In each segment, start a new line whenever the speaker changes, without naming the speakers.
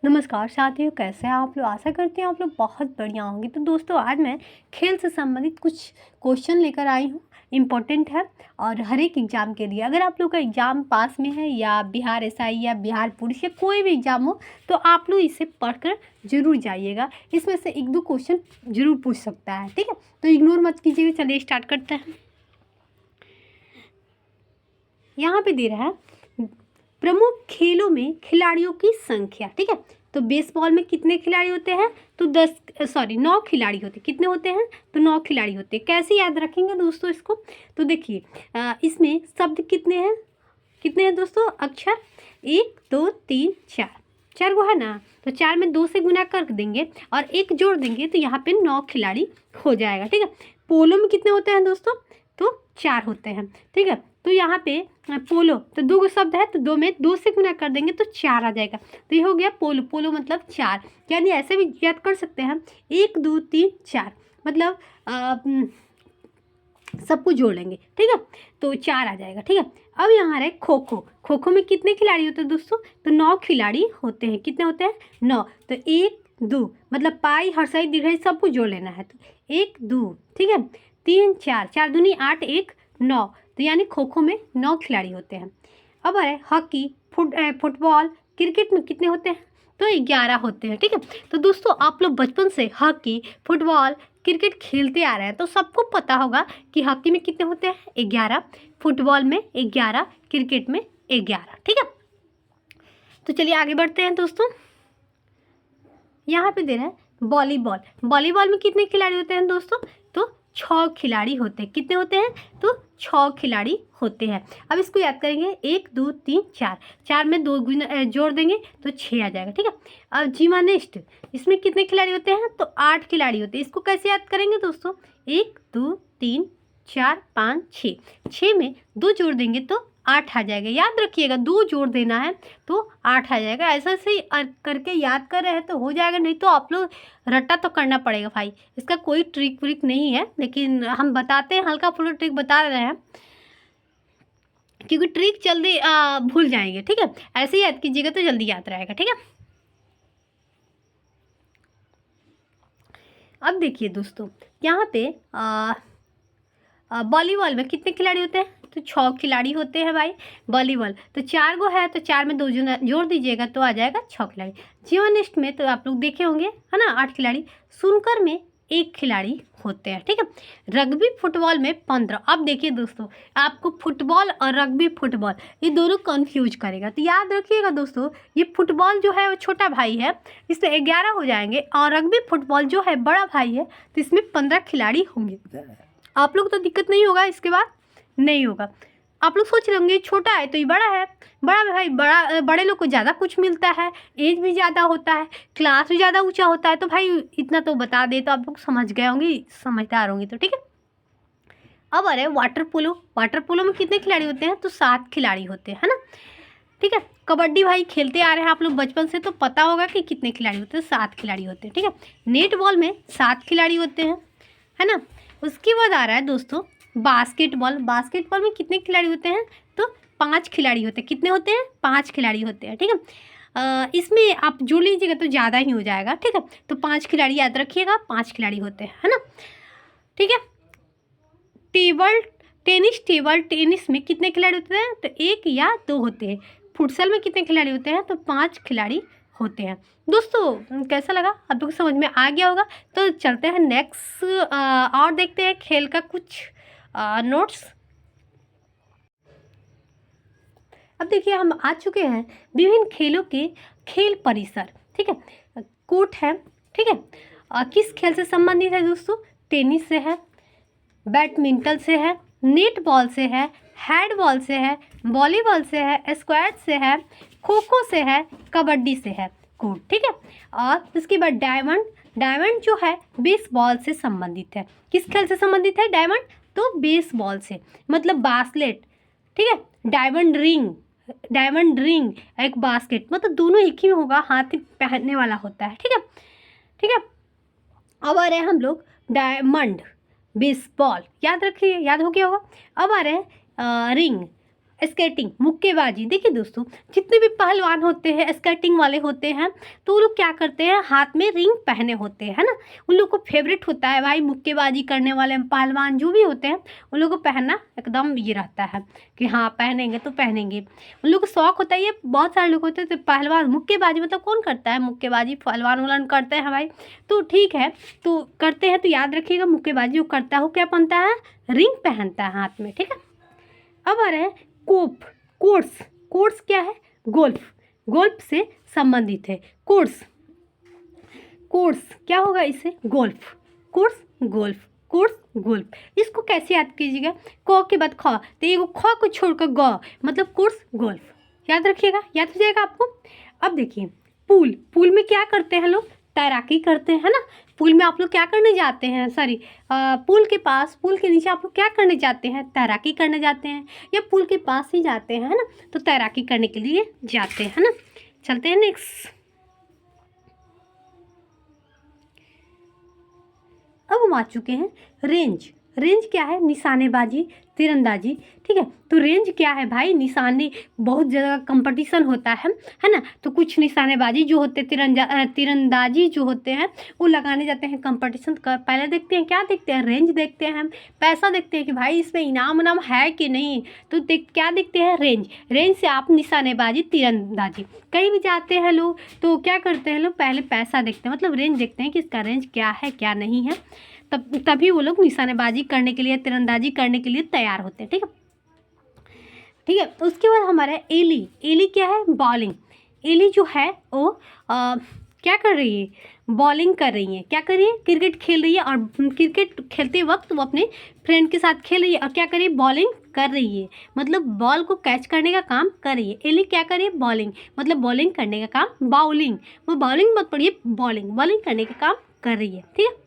नमस्कार साथियों, कैसे हैं आप लोग। आशा करती हूँ आप लोग बहुत बढ़िया होंगे। तो दोस्तों, आज मैं खेल से संबंधित कुछ क्वेश्चन लेकर आई हूँ। इम्पोर्टेंट है और हर एक एग्ज़ाम के लिए। अगर आप लोग का एग्ज़ाम पास में है या बिहार एसआई या बिहार पुलिस या कोई भी एग्ज़ाम हो, तो आप लोग इसे पढ़कर ज़रूर जाइएगा। इसमें से एक दो क्वेश्चन ज़रूर पूछ सकता है, ठीक है। तो इग्नोर मत कीजिएगा। चलिए स्टार्ट करते हैं। यहाँ पे दे रहा है प्रमुख खेलों में खिलाड़ियों की संख्या, ठीक है। तो बेसबॉल में कितने खिलाड़ी होते हैं? तो 9 खिलाड़ी होते हैं। कितने होते हैं? तो 9 खिलाड़ी होते हैं। कैसे याद रखेंगे दोस्तों इसको? तो देखिए, इसमें शब्द कितने हैं दोस्तों? अक्षर 1 2 3 4, 4 गो है ना। तो 4 में 2 से गुना कर देंगे और 1 जोड़ देंगे तो यहाँ पे 9 खिलाड़ी हो जाएगा, ठीक है। पोलो में कितने होते हैं दोस्तों? तो 4 होते हैं, ठीक है। तो यहाँ पे पोलो, तो 2 गो शब्द है तो 2 में 2 से गुना कर देंगे तो 4 आ जाएगा। तो ये हो गया पोलो। पोलो मतलब 4। यानी ऐसे भी याद कर सकते हैं, 1 2 3 4 मतलब सबको जोड़ लेंगे, ठीक है। तो 4 आ जाएगा, ठीक है। अब यहाँ रहे खो खो। खो खो में कितने खिलाड़ी होते हैं दोस्तों? तो 9 खिलाड़ी होते हैं। कितने होते हैं? 9। तो 1 2 मतलब पाई हर्षाई दीर्घाई सबको जोड़ लेना है। तो 1 2, ठीक है। 3 4, 4 दूनी 8 1 9। तो यानी खो खो में 9 खिलाड़ी होते हैं। अब है हॉकी, फुटबॉल, क्रिकेट में कितने होते हैं? तो 11 होते हैं, ठीक है। तो दोस्तों, आप लोग बचपन से हॉकी, फुटबॉल, क्रिकेट खेलते आ रहे हैं तो सबको पता होगा कि हॉकी में कितने होते हैं? 11, फुटबॉल में 11, क्रिकेट में 11, ठीक है। तो चलिए आगे बढ़ते हैं दोस्तों। यहाँ पे दे रहे हैं वॉलीबॉल। वॉलीबॉल में कितने खिलाड़ी होते हैं दोस्तों? तो 6 खिलाड़ी होते हैं। कितने होते हैं? तो 6 खिलाड़ी होते हैं। अब इसको याद करेंगे, 1 2 3 4, 4 में 2 जोड़ देंगे तो 6 आ जाएगा, ठीक है। अब जिम्नास्ट, इसमें कितने खिलाड़ी होते हैं? तो 8 खिलाड़ी होते हैं। इसको कैसे याद करेंगे दोस्तों? 1 2 3 4 5 6, 6 में 2 जोड़ देंगे तो 8 आ जाएगा। याद रखिएगा, 2 जोड़ देना है तो 8 आ जाएगा। ऐसा से करके याद कर रहे हैं तो हो जाएगा, नहीं तो आप लोग रट्टा तो करना पड़ेगा भाई। इसका कोई ट्रिक व्रिक नहीं है, लेकिन हम बताते हैं, हल्का फुल्का ट्रिक बता रहे हैं, क्योंकि ट्रिक जल्दी भूल जाएंगे, ठीक है। ऐसे ही याद कीजिएगा तो जल्दी याद रहेगा, ठीक है। अब देखिए दोस्तों, यहाँ पे वॉलीबॉल में कितने खिलाड़ी होते हैं? तो 6 खिलाड़ी होते हैं भाई। वॉलीबॉल तो 4 गो है तो 4 में 2 जोड़ दीजिएगा तो आ जाएगा 6 खिलाड़ी। जिम्नास्ट में तो आप लोग देखे होंगे, है ना, 8 खिलाड़ी। स्नूकर में 1 खिलाड़ी होते हैं, ठीक है। रग्बी फुटबॉल में 15। अब देखिए दोस्तों, आपको फुटबॉल और रग्बी फुटबॉल ये दोनों कंफ्यूज करेगा, तो याद रखिएगा दोस्तों, ये फुटबॉल जो है वो छोटा भाई है, इसमें 11 हो जाएंगे, और रग्बी फुटबॉल जो है बड़ा भाई है, तो इसमें 15 खिलाड़ी होंगे। आप लोग तो दिक्कत नहीं होगा, इसके बाद नहीं होगा। आप लोग सोच रहे होंगे छोटा है तो ये बड़ा है। बड़ा भाई, बड़े लोग को ज़्यादा कुछ मिलता है, एज भी ज़्यादा होता है, क्लास भी ज़्यादा ऊंचा होता है। तो भाई इतना तो बता दे तो आप लोग समझ गए होंगे, समझदार होंगे, तो ठीक है। अब आ रहे हैं वाटर पोलो। वाटर पोलो में कितने खिलाड़ी होते हैं? तो 7 खिलाड़ी होते हैं, है ना, ठीक है। कबड्डी भाई खेलते आ रहे हैं आप लोग बचपन से, तो पता होगा कि कितने खिलाड़ी होते हैं? 7 खिलाड़ी होते हैं, ठीक है। नेट बॉल में 7 खिलाड़ी होते हैं, है ना। उसके बाद आ रहा है दोस्तों बास्केटबॉल। बास्केटबॉल में कितने खिलाड़ी होते हैं? तो 5 खिलाड़ी होते हैं। कितने होते हैं? 5 खिलाड़ी होते हैं, ठीक है। इसमें आप जोड़ लीजिएगा तो ज़्यादा ही हो जाएगा, ठीक है। तो 5 खिलाड़ी याद रखिएगा, 5 खिलाड़ी होते हैं, है ना, ठीक है। टेबल टेनिस में कितने खिलाड़ी होते हैं? तो 1 या 2 होते हैं। फुटसल में कितने खिलाड़ी होते हैं? तो 5 खिलाड़ी होते हैं। दोस्तों, कैसा लगा? आप लोग को समझ में आ गया होगा। तो चलते हैं नेक्स्ट और देखते हैं खेल का कुछ नोट्स। अब देखिए, हम आ चुके हैं विभिन्न खेलों के खेल परिसर, ठीक है। कोर्ट है, ठीक है। किस खेल से संबंधित है दोस्तों? टेनिस से है, बैडमिंटन से है, नेट बॉल से है, हैंड बॉल से है, वॉलीबॉल से है, स्क्वैश से है, खो खो से है, कबड्डी से है कोर्ट, ठीक है। और उसके बाद डायमंड जो है बेसबॉल से संबंधित है। किस खेल से संबंधित है डायमंड? तो बेसबॉल से, मतलब बास्केट, ठीक है। डायमंड रिंग एक बास्केट, मतलब दोनों एक ही में होगा, हाथ में पहनने वाला होता है, ठीक है, ठीक है। अब आ रहे हैं हम लोग डायमंड बेसबॉल, याद रखिए, याद हो गया होगा। अब आ रहे हैं रिंग, स्केटिंग, मुक्केबाजी। देखिए दोस्तों, जितने भी पहलवान होते हैं, स्केटिंग वाले होते हैं, तो वो लोग क्या करते हैं, हाथ में रिंग पहने होते हैं, है ना। उन लोग को फेवरेट होता है भाई, मुक्केबाजी करने वाले पहलवान जो भी होते हैं उन लोग को पहनना एकदम ये रहता है कि हाँ पहनेंगे तो पहनेंगे। उन लोग को शौक होता है, ये बहुत सारे लोग होते हैं तो पहलवान मुक्केबाजी मतलब कौन करता है, मुक्केबाजी पहलवान वलवान करते हैं भाई। तो ठीक है, तो करते हैं तो याद रखिएगा, मुक्केबाजी जो करता है वो क्या पहनता है, रिंग पहनता है हाथ में, ठीक है। अब आ रहे हैं कोप, कोर्स। कोर्स क्या है, गोल्फ, गोल्फ से संबंधित है कोर्स। कोर्स क्या होगा इससे, golf, course golf, course golf. इसको कैसे याद कीजिएगा, क के बाद ख, तो ये ख को छोड़कर ग, मतलब कोर्स गोल्फ, याद रखिएगा, याद हो जाएगा आपको। अब देखिए पूल, पूल में क्या करते हैं लोग, तैराकी करते हैं ना। पूल में आप लोग क्या करने जाते हैं, सॉरी पूल के पास, पूल के नीचे आप लोग क्या करने जाते हैं, तैराकी करने जाते हैं, या पूल के पास ही जाते हैं, है ना, तो तैराकी करने के लिए जाते हैं ना। चलते हैं नेक्स्ट। अब हम आ चुके हैं रेंज। रेंज क्या है, निशानेबाजी, तीरंदाजी, ठीक है। तो रेंज क्या है भाई, निशाने, बहुत ज़्यादा कंपटीशन होता है ना। तो कुछ निशानेबाजी जो होते हैं, तीरंदाजी जो होते हैं वो लगाने जाते हैं कंपटीशन का। पहले देखते हैं, क्या देखते हैं, रेंज देखते हैं, पैसा देखते हैं कि भाई इसमें इनाम उनाम है कि नहीं। तो क्या देखते हैं, रेंज। रेंज से आप निशानेबाजी, तीरंदाजी कहीं भी जाते हैं लोग तो क्या करते हैं लोग, पहले पैसा देखते हैं, मतलब रेंज देखते हैं कि इसका रेंज क्या है क्या नहीं है, तभी वो लोग निशानेबाजी करने के लिए, तीरंदाजी करने के लिए तैयार होते हैं, ठीक है। ठीक है, तो उसके बाद हमारा एली। एली क्या है, बॉलिंग। एली जो है वो क्या कर रही है, बॉलिंग कर रही है, क्या कर रही है, क्रिकेट खेल रही है, और क्रिकेट खेलते वक्त वो अपने फ्रेंड के साथ खेल रही है और क्या कर रही है, बॉलिंग कर रही है, मतलब बॉल को कैच करने का काम कर रही है। एली क्या कर रही है, बॉलिंग, मतलब बॉलिंग करने का काम, बाउलिंग, वो बॉलिंग मत पढ़िए, बॉलिंग, बॉलिंग करने का काम कर रही है, ठीक है।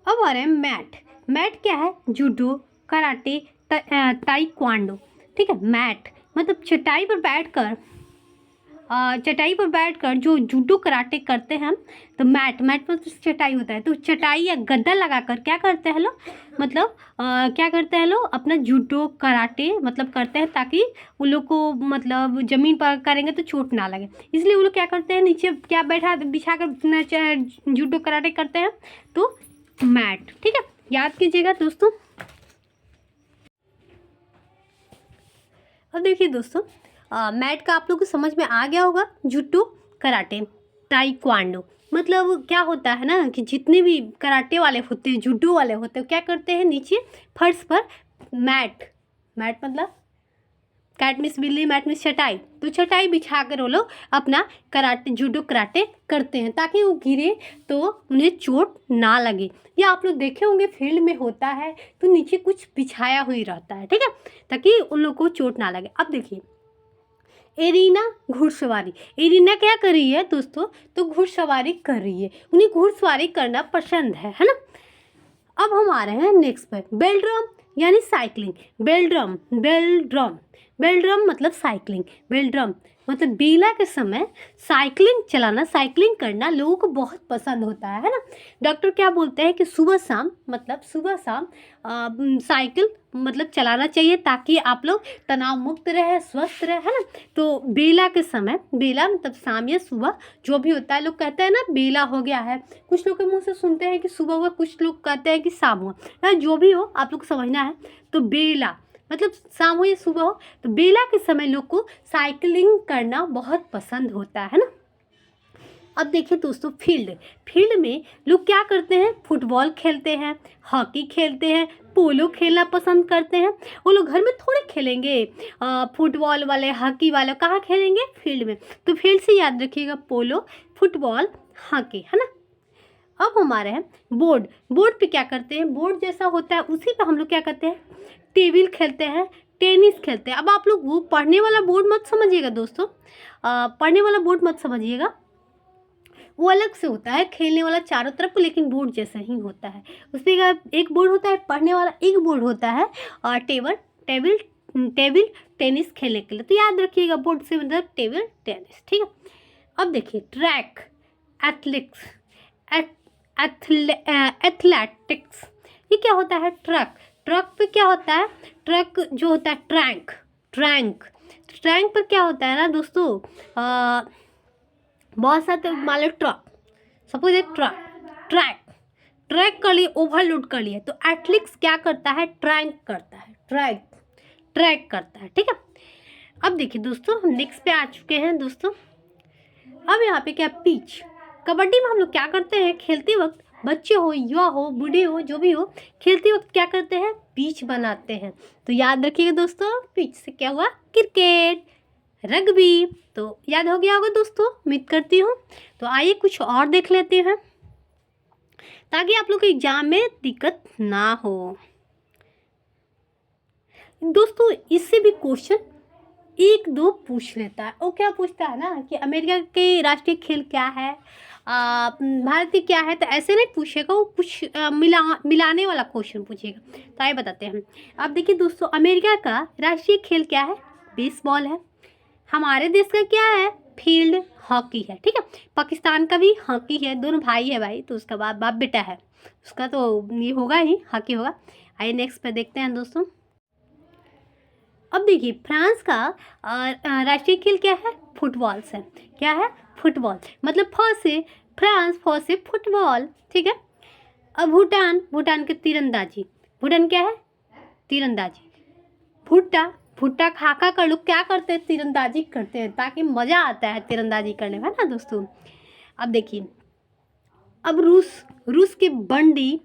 अब आ रहे हैं मैट। मैट क्या है, जूडो, कराटे, ताइक्वांडो, ठीक है। मैट मतलब चटाई पर बैठकर, चटाई पर बैठकर जो जूडो कराटे करते हैं, तो मैट, मैट मतलब चटाई होता है, तो चटाई या गद्दा लगाकर क्या करते हैं लोग, मतलब क्या करते हैं लोग, अपना जूडो कराटे मतलब करते हैं, ताकि उन लोग को मतलब ज़मीन पर करेंगे तो चोट ना लगे, इसलिए वो लोग क्या करते हैं, नीचे क्या बैठा बिछा कर जूडो कराटे करते हैं, तो मैट, ठीक है, याद कीजिएगा दोस्तों। अब देखिए दोस्तों, मैट का आप लोग को समझ में आ गया होगा, जूडो, कराटे, ताइक्वांडो, मतलब क्या होता है ना कि जितने भी कराटे वाले होते हैं, जूडो वाले होते हैं, क्या करते हैं, नीचे फर्श पर मैट, मैट मतलब कैट मिस बिल्ली, मैट मिस चटाई, तो चटाई बिछा कर वो लोग अपना कराटे, जूडो कराटे करते हैं, ताकि वो गिरे तो उन्हें चोट ना लगे। या आप लोग देखे होंगे फील्ड में होता है तो नीचे कुछ बिछाया हुई रहता है, ठीक है, ताकि उन लोग को चोट ना लगे। अब देखिए एरीना, घुड़सवारी। एरीना क्या कर रही है दोस्तों, तो घुड़सवारी कर रही है, उन्हें घुड़सवारी करना पसंद है ना। अब हम आ रहे हैं नेक्स्ट पर, बेल ड्रम यानी cycling. Bell drum, bell drum, bell drum मतलब साइकिलिंग, बेल ड्रम मतलब बेला के समय साइकिलिंग चलाना, साइकिलिंग करना लोगों को बहुत पसंद होता है ना। डॉक्टर क्या बोलते हैं कि सुबह शाम, मतलब सुबह शाम साइकिल मतलब चलाना चाहिए, ताकि आप लोग तनाव मुक्त रहे, स्वस्थ रहे, है ना। तो बेला के समय, बेला मतलब शाम या सुबह जो भी होता है, लोग कहते हैं ना बेला हो गया है, कुछ लोग के मुंह से सुनते हैं कि सुबह हुआ, कुछ लोग कहते हैं कि शाम हुआ, जो भी हो आप लोग को समझना है। तो बेला मतलब शाम हो या सुबह हो, तो बेला के समय लोग को साइकिलिंग करना बहुत पसंद होता है ना। अब देखिए दोस्तों, फील्ड, फील्ड में लोग क्या करते हैं, फुटबॉल खेलते हैं, हॉकी खेलते हैं, पोलो खेलना पसंद करते हैं। वो लोग घर में थोड़े खेलेंगे, फुटबॉल वाले, हॉकी वाले कहाँ खेलेंगे, फील्ड में। तो फील्ड से याद रखिएगा, पोलो, फुटबॉल, हॉकी, है ना। अब हमारे हैं बोर्ड। बोर्ड पे क्या करते हैं, बोर्ड जैसा होता है उसी पे हम लोग क्या करते हैं, टेबल खेलते हैं, टेनिस खेलते हैं। अब आप लोग वो पढ़ने वाला बोर्ड मत समझिएगा दोस्तों, पढ़ने वाला बोर्ड मत समझिएगा, वो अलग से होता है, खेलने वाला चारों तरफ, लेकिन बोर्ड जैसा ही होता है। उसमें एक बोर्ड होता है पढ़ने वाला, एक बोर्ड होता है और टेबल टेनिस खेलने के लिए। तो याद रखिएगा, बोर्ड से मतलब टेबल टेनिस, ठीक है। अब देखिए ट्रैक, एथलेटिक्स, एथलेटिक्स। ये क्या होता है? ट्रक। ट्रक पे क्या होता है? ट्रक जो होता है ट्रैंक। ट्रैंक ट्रैंक पर क्या होता है ना दोस्तों, बहुत सारे मान लो ट्रक, सपोज एक ट्रैक ट्रैक कर लिए, ओवरलोड कर लिए, तो एथलेटिक्स क्या करता है? ट्रैंक करता है, ट्रैक करता है। ठीक है, अब देखिए दोस्तों हम नेक्स्ट पे आ चुके हैं दोस्तों। अब यहाँ पे क्या? पिच। कबड्डी में हम लोग क्या करते हैं? खेलते वक्त बच्चे हो, युवा हो, बूढ़े हो, जो भी हो, खेलते वक्त क्या करते हैं? पिच बनाते हैं। तो याद रखिएगा दोस्तों, पिच से क्या हुआ? Cricket, rugby. तो याद हो गया होगा दोस्तों, उम्मीद करती हूँ। तो आइए कुछ और देख लेते हैं ताकि आप लोग को एग्जाम में दिक्कत ना हो। दोस्तों इससे भी क्वेश्चन एक दो पूछ लेता है। वो क्या पूछता है ना कि अमेरिका के राष्ट्रीय खेल क्या है, भारत की क्या है, तो ऐसे नहीं पूछेगा वो, कुछ मिलाने वाला क्वेश्चन पूछेगा। तो आइए बताते हैं। अब देखिए दोस्तों, अमेरिका का राष्ट्रीय खेल क्या है? बेसबॉल है। हमारे देश का क्या है? फील्ड हॉकी है। ठीक है, पाकिस्तान का भी हॉकी है, दोनों भाई है भाई, तो उसका बाप बेटा है, उसका तो ये होगा ही, हॉकी होगा। आइए नेक्स्ट पे देखते हैं दोस्तों। अब देखिए फ्रांस का राष्ट्रीय खेल क्या है? फुटबॉल से। क्या है? फुटबॉल। मतलब फ से फ्रांस, फ से फुटबॉल। ठीक है, अब भूटान के तीरंदाजी। भूटान क्या है? तीरंदाजी। भुट्टा खाका का लोग क्या करते हैं? तीरंदाजी करते हैं, ताकि मज़ा आता है तीरंदाजी करने में, है ना दोस्तों। अब देखिए, अब रूस के बंडी,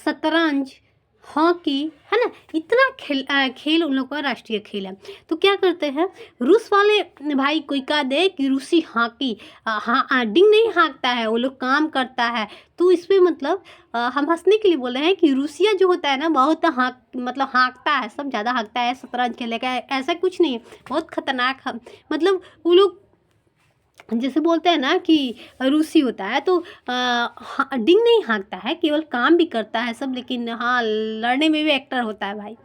शतरंज, हॉकी, है ना, इतना खेल उन लोग का राष्ट्रीय खेल है। तो क्या करते हैं रूस वाले भाई, कोई कह दे कि रूसी हॉकी डिंग नहीं हाँकता है, वो लोग काम करता है, तो इसमें मतलब हम हंसने के लिए बोल रहे हैं कि रूसिया जो होता है ना बहुत हाँकता है, सब ज़्यादा हाँकता है शतरंज खेलेगा, ऐसा कुछ नहीं है, बहुत खतरनाक मतलब वो लोग जैसे बोलते हैं ना कि रूसी होता है तो डिंग नहीं हाँकता है, केवल काम भी करता है सब, लेकिन हाँ लड़ने में भी एक्टर होता है भाई।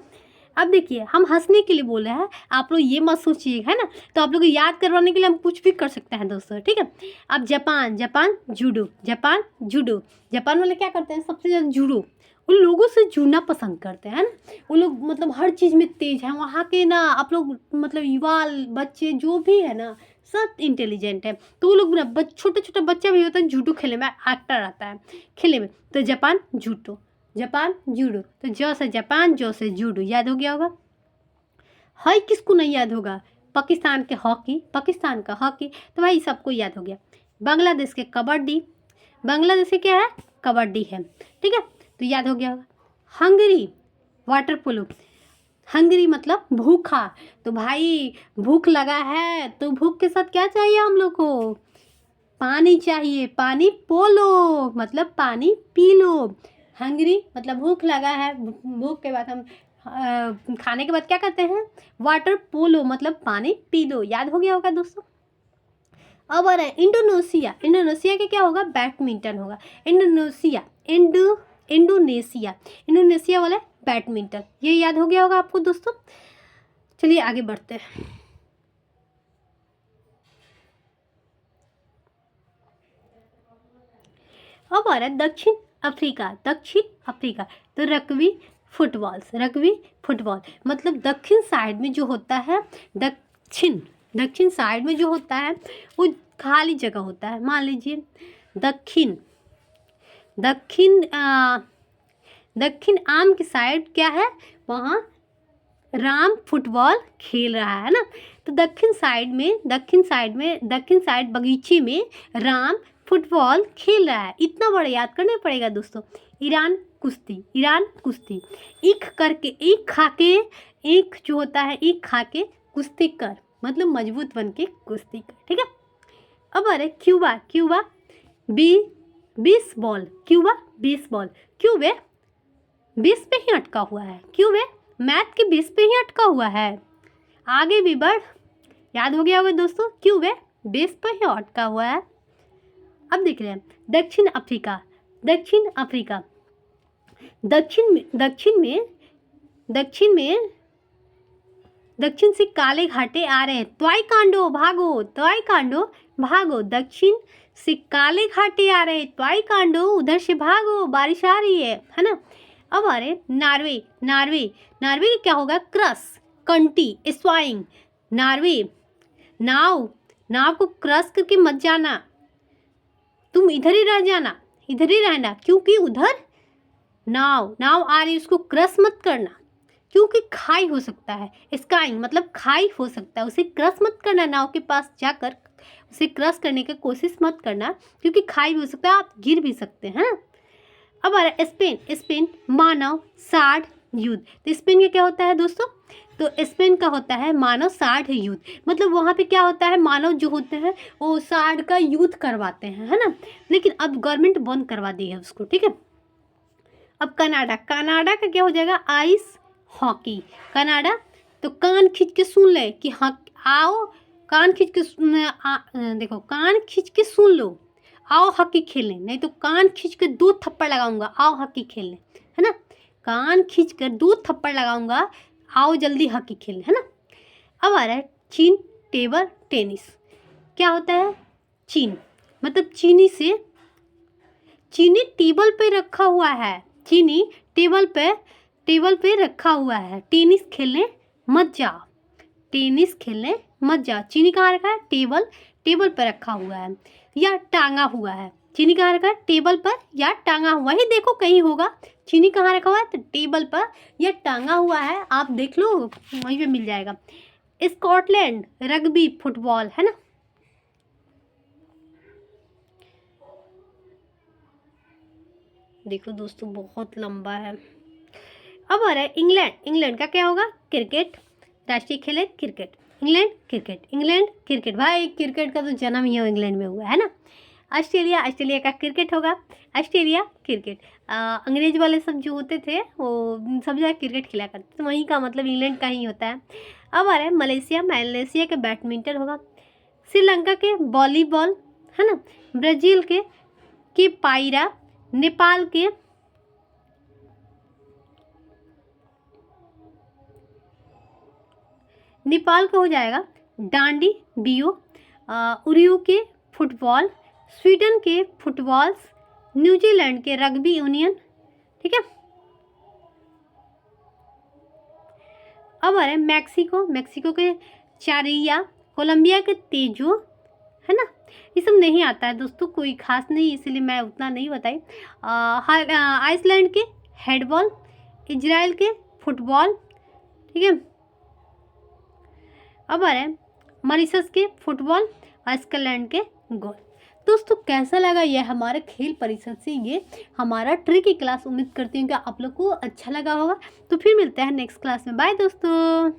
अब देखिए हम हंसने के लिए बोल रहे हैं, आप लोग ये मत सोचिए, है ना। तो आप लोग को याद करवाने के लिए हम कुछ भी कर सकते हैं दोस्तों। ठीक है, अब जापान जूडो। जापान वाले क्या करते हैं? सबसे ज़्यादा जूडो, उन लोगों से जुड़ना पसंद करते हैं, है ना। वो लोग मतलब हर चीज़ में तेज है वहाँ के ना। आप लोग मतलब युवा बच्चे जो भी है ना सब इंटेलिजेंट है, तो वो लोग ना छोटे बच्चा भी होता है जूडो खेलने में एक्टर आता है खेलने में। तो जापान जूडो, तो जो से जापान, जो से जूडो, याद हो गया होगा। हाई किसको नहीं याद होगा? पाकिस्तान का हॉकी, तो भाई सबको याद हो गया। बांग्लादेश के कबड्डी, बांग्लादेश के क्या है? कबड्डी है। ठीक है, तो याद हो गया होगा। हंगरी वाटर पोलो, हंगरी मतलब भूखा, तो भाई भूख लगा है तो भूख के साथ क्या चाहिए हम लोग को? पानी चाहिए, पानी पोलो मतलब पानी पी लो। हंगरी मतलब भूख लगा है, भूख के बाद हम खाने के बाद क्या करते हैं? वाटर पोलो मतलब पानी पी लो, याद हो गया होगा दोस्तों। अब आ रहा है इंडोनेशिया के क्या होगा? बैडमिंटन होगा। इंडोनेशिया वाले बैडमिंटन, ये याद हो गया होगा आपको दोस्तों। चलिए आगे बढ़ते हैं। अब आ रहा है दक्षिण अफ्रीका, तो रग्बी फुटबॉल मतलब दक्षिण साइड में जो होता है, दक्षिण साइड में जो होता है वो खाली जगह होता है। मान लीजिए दक्षिण आम की साइड क्या है? वहाँ राम फुटबॉल खेल रहा है ना। तो दक्षिण साइड बगीचे में राम फुटबॉल खेल रहा है। इतना बड़ा याद करना पड़ेगा दोस्तों। ईरान कुश्ती, ईख जो होता है, ईख खा के कुश्ती कर, मतलब मजबूत बन के कुश्ती कर। ठीक है, अब आ रहे क्यूबा बेसबॉल, क्यों वे बेस पे ही अटका हुआ है? क्यों वे मैथ के बेस पे ही अटका हुआ है? आगे भी बढ़, याद हो गया होगा दोस्तों, क्यों वे बेस पर ही अटका हुआ है। अब देख रहे हैं दक्षिण अफ्रीका, दक्षिण से काले घाटे आ रहे हैं। त्वाइकांडो, भागो, त्वाइकांडो भागो, दक्षिण से काले घाटे आ रहे ताइक्वांडो, उधर से भागो, बारिश आ रही है ना। अब आ रहे नॉर्वे, नॉर्वे, नॉर्वे का क्या होगा, क्रस, कंटी, स्वाइंग, नॉर्वे, नाव, नाव को क्रस करके मत जाना, तुम इधर ही रह जाना, इधर ही रहना, क्योंकि उधर नाव, नाव आ रही, उसको क्रस मत करना, क्योंकि खाई हो सकता है, स्काइंग मतलब खाई हो सकता है, उसे क्रस मत करना, नाव के पास जाकर उसे क्रस करने की कोशिश मत करना, क्योंकि खाई भी हो सकता है, आप गिर भी सकते हैं। अब आ रहा है स्पेन, स्पेन मानव साठ युद्ध, तो स्पेन का क्या होता है दोस्तों, तो स्पेन का होता है मानव साठ युद्ध, मतलब वहाँ पे क्या होता है, मानव जो होते हैं वो साठ का युद्ध करवाते हैं, है ना, लेकिन अब गवर्नमेंट बंद करवा दी है उसको, ठीक है। अब कनाडा, कनाडा का क्या हो जाएगा, आइस हॉकी, कनाडा, तो कान खींच के सुन ले कि हाँ आओ, कान खींच के देखो, कान खींच के सुन लो, आओ हॉकी खेलें, नहीं तो कान खींच कर 2 थप्पड़ लगाऊंगा, आओ हॉकी खेलें, है ना, कान खींच कर 2 थप्पड़ लगाऊंगा, आओ जल्दी हॉकी खेलें, है ना। अब आ रहा है चीन, टेबल टेनिस, क्या होता है, चीन मतलब चीनी से, चीनी टेबल पे रखा हुआ है, चीनी टेबल पे रखा हुआ है, टेनिस खेलने मत जाओ, टेनिस खेलने मत जाओ, चीनी कहाँ रखा है, टेबल, टेबल पर रखा हुआ है या टांगा हुआ है, चीनी कहाँ रखा है, टेबल पर या टांगा हुआ ही, देखो कहीं होगा, चीनी कहाँ रखा हुआ है, तो टेबल पर या टांगा हुआ है, आप देख लो वहीं पे मिल जाएगा। स्कॉटलैंड, रग्बी, फुटबॉल, है ना। देखो दोस्तों बहुत लंबा है। अब आ रहा है इंग्लैंड, इंग्लैंड का क्या होगा, क्रिकेट, राष्ट्रीय खेल है cricket, England cricket, England cricket, भाई क्रिकेट का तो जन्म ही इंग्लैंड में हुआ है ना। ऑस्ट्रेलिया, ऑस्ट्रेलिया का क्रिकेट होगा, ऑस्ट्रेलिया क्रिकेट, अंग्रेज वाले सब जो होते थे वो सब जगह क्रिकेट खेला करते, तो वहीं का मतलब इंग्लैंड का ही होता है। अब आ रहा है मलेशिया, मलेशिया का बैडमिंटन होगा, श्रीलंका के वॉलीबॉल, है ना, ब्राज़ील के पायरा, नेपाल के नेपाल का हो जाएगा डांडी बियो, उरियो के फुटबॉल, स्वीडन के फुटबॉल्स, न्यूजीलैंड के रग्बी यूनियन, ठीक है। अब आ रहे हैं मैक्सिको, मैक्सिको के चारिया, कोलंबिया के तेजो, है ना, ये सब नहीं आता है दोस्तों, कोई खास नहीं, इसलिए मैं उतना नहीं बताई। आइसलैंड के हैंडबॉल, इजराइल के फुटबॉल, ठीक है। अब आ रहे हैं मॉरिशस के फुटबॉल और स्कॉटलैंड के गोल। दोस्तों कैसा लगा यह हमारे खेल परिषद से ये हमारा ट्रिकी क्लास, उम्मीद करती हूँ कि आप लोग को अच्छा लगा होगा। तो फिर मिलते हैं नेक्स्ट क्लास में, बाय दोस्तों।